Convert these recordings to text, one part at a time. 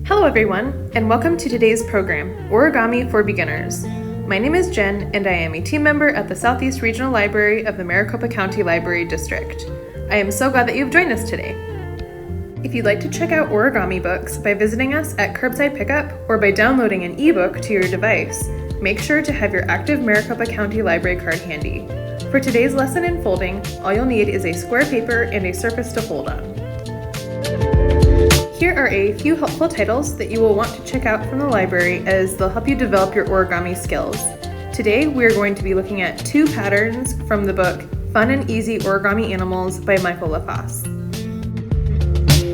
Hello everyone, and welcome to today's program, Origami for Beginners. My name is Jen, and I am a team member at the Southeast Regional Library of the Maricopa County Library District. I am so glad that you've joined us today. If you'd like to check out origami books by visiting us at Curbside Pickup or by downloading an ebook to your device, make sure to have your active Maricopa County Library card handy. For today's lesson in folding, all you'll need is a square paper and a surface to fold on. Here are a few helpful titles that you will want to check out from the library as they'll help you develop your origami skills. Today we are going to be looking at two patterns from the book Fun and Easy Origami Animals by Michael LaFosse.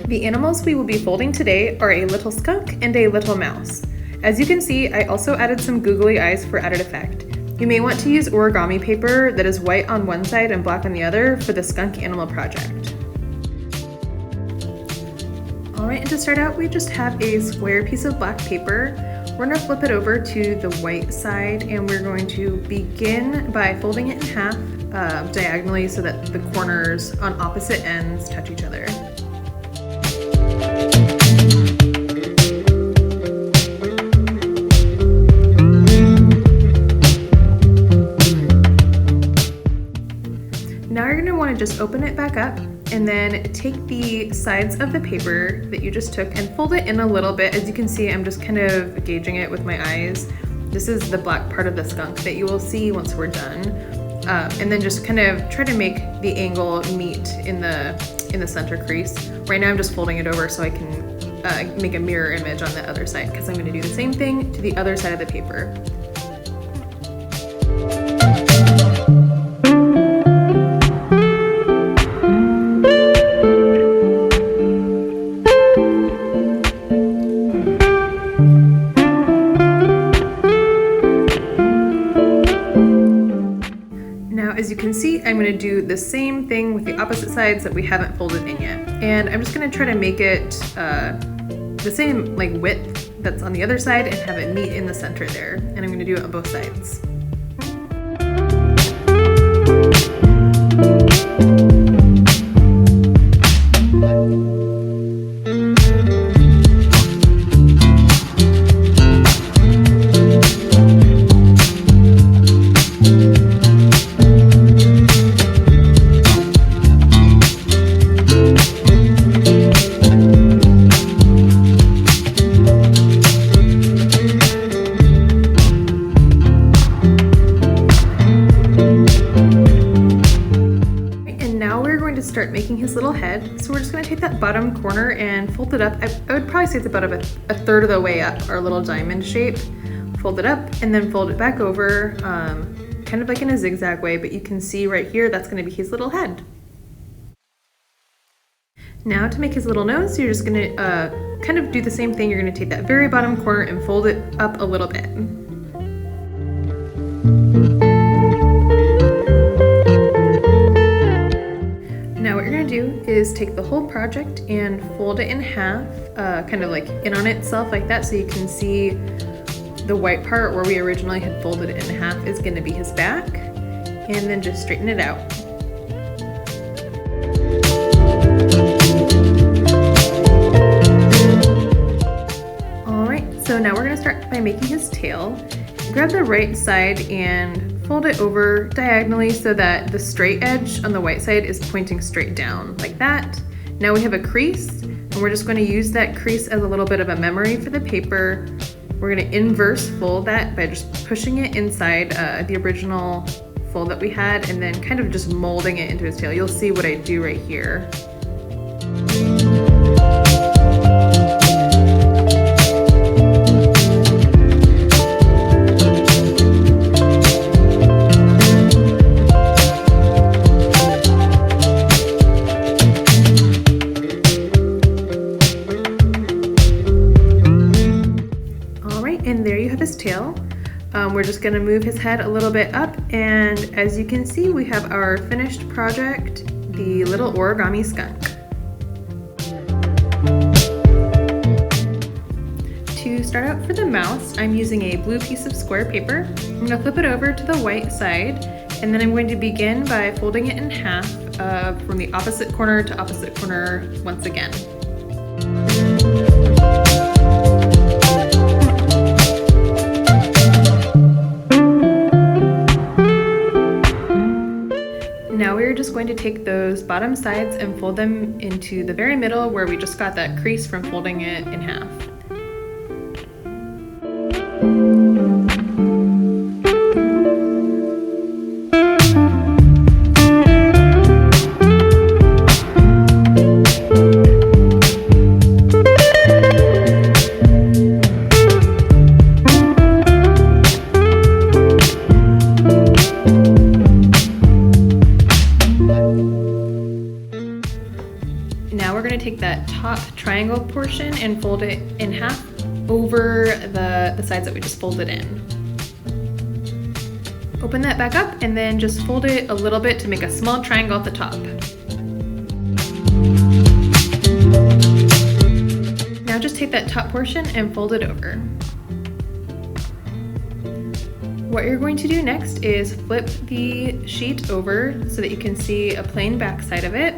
The animals we will be folding today are a little skunk and a little mouse. As you can see, I also added some googly eyes for added effect. You may want to use origami paper that is white on one side and black on the other for the skunk animal project. Alright, and to start out, we just have a square piece of black paper. We're going to flip it over to the white side, and we're going to begin by folding it in half diagonally so that the corners on opposite ends touch each other. Now you're going to want to just open it back up and then take the sides of the paper that you just took and fold it in a little bit. As you can see, I'm just kind of gauging it with my eyes. This is the black part of the skunk that you will see once we're done. And then just kind of try to make the angle meet in the center crease. Right now I'm just folding it over so I can make a mirror image on the other side, because I'm going to do the same thing to the other side of the paper. As you can see, I'm going to do the same thing with the opposite sides that we haven't folded in yet. And I'm just going to try to make it the same width that's on the other side and have it meet in the center there. And I'm going to do it on both sides. Start making his little head. So we're just going to take that bottom corner and fold it up. I would probably say it's about a third of the way up our little diamond shape. Fold it up and then fold it back over, kind of like in a zigzag way, but you can see right here that's going to be his little head. Now to make his little nose, you're just going to kind of do the same thing. You're going to take that very bottom corner and fold it up a little bit. Now what you're going to do is take the whole project and fold it in half, kind of like in on itself like that, so you can see the white part where we originally had folded it in half is going to be his back, and then just straighten it out. Alright, so now we're going to start by making his tail. Grab the right side and fold it over diagonally so that the straight edge on the white side is pointing straight down, like that. Now we have a crease, and we're just going to use that crease as a little bit of a memory for the paper. We're going to inverse fold that by just pushing it inside the original fold that we had, and then kind of just molding it into his tail. You'll see what I do right here. And there you have his tail. We're just going to move his head a little bit up, and as you can see, we have our finished project, the little origami skunk. To start out for the mouse, I'm using a blue piece of square paper. I'm going to flip it over to the white side, and then I'm going to begin by folding it in half from the opposite corner to opposite corner once again. take those bottom sides and fold them into the very middle where we just got that crease from folding it in half. Now we're going to take that top triangle portion and fold it in half over the sides that we just folded in. Open that back up and then just fold it a little bit to make a small triangle at the top. Now just take that top portion and fold it over. What you're going to do next is flip the sheet over so that you can see a plain back side of it.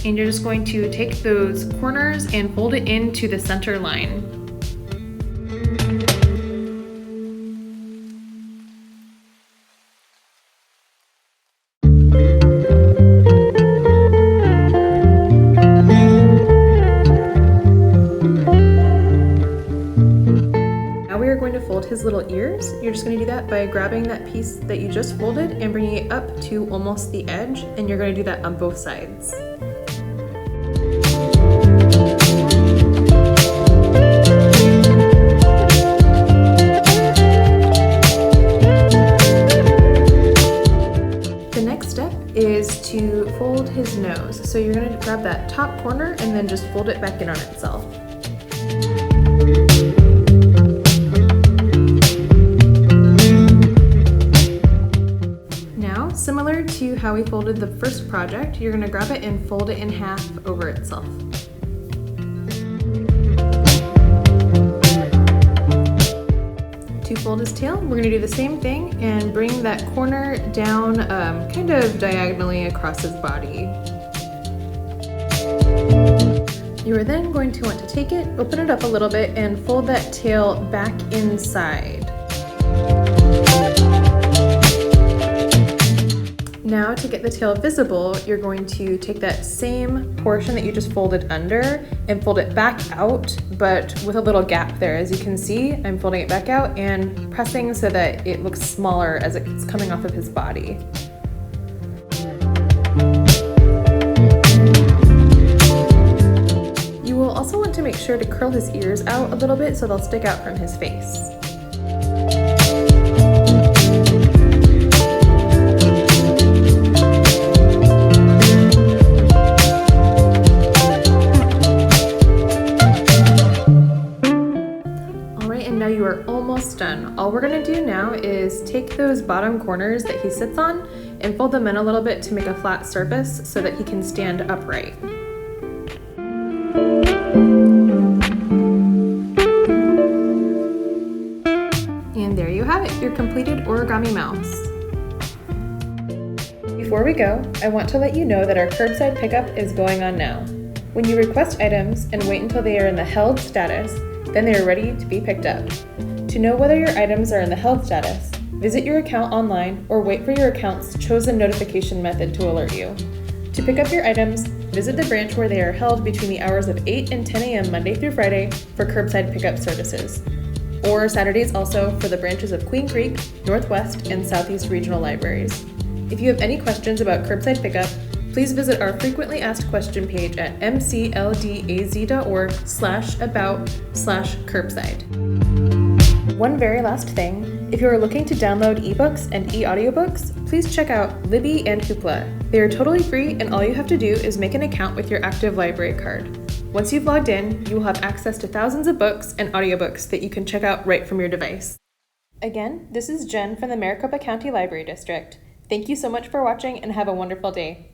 And you're just going to take those corners and fold it into the center line. Now we are going to fold his little ears. You're just going to do that by grabbing that piece that you just folded and bringing it up to almost the edge, and you're going to do that on both sides. Is to fold his nose. So you're going to grab that top corner and then just fold it back in on itself. Now, similar to how we folded the first project, you're going to grab it and fold it in half over itself. To fold his tail, we're going to do the same thing and bring that corner down kind of diagonally across his body. You are then going to want to take it, open it up a little bit, and fold that tail back inside. Now, to get the tail visible, you're going to take that same portion that you just folded under and fold it back out, but with a little gap there. As you can see, I'm folding it back out and pressing so that it looks smaller as it's coming off of his body. You will also want to make sure to curl his ears out a little bit so they'll stick out from his face. You are almost done. All we're going to do now is take those bottom corners that he sits on and fold them in a little bit to make a flat surface so that he can stand upright. And there you have it, your completed origami mouse. Before we go, I want to let you know that our curbside pickup is going on now. When you request items and wait until they are in the held status, then they are ready to be picked up. To know whether your items are in the held status, visit your account online or wait for your account's chosen notification method to alert you. To pick up your items, visit the branch where they are held between the hours of 8 and 10 a.m. Monday through Friday for curbside pickup services, or Saturdays also for the branches of Queen Creek, Northwest, and Southeast Regional Libraries. If you have any questions about curbside pickup, please visit our frequently asked question page at mcldaz.org/about/curbside. One very last thing, if you are looking to download ebooks and e-audiobooks, please check out Libby and Hoopla. They are totally free, and all you have to do is make an account with your active library card. Once you've logged in, you will have access to thousands of books and audiobooks that you can check out right from your device. Again, this is Jen from the Maricopa County Library District. Thank you so much for watching and have a wonderful day.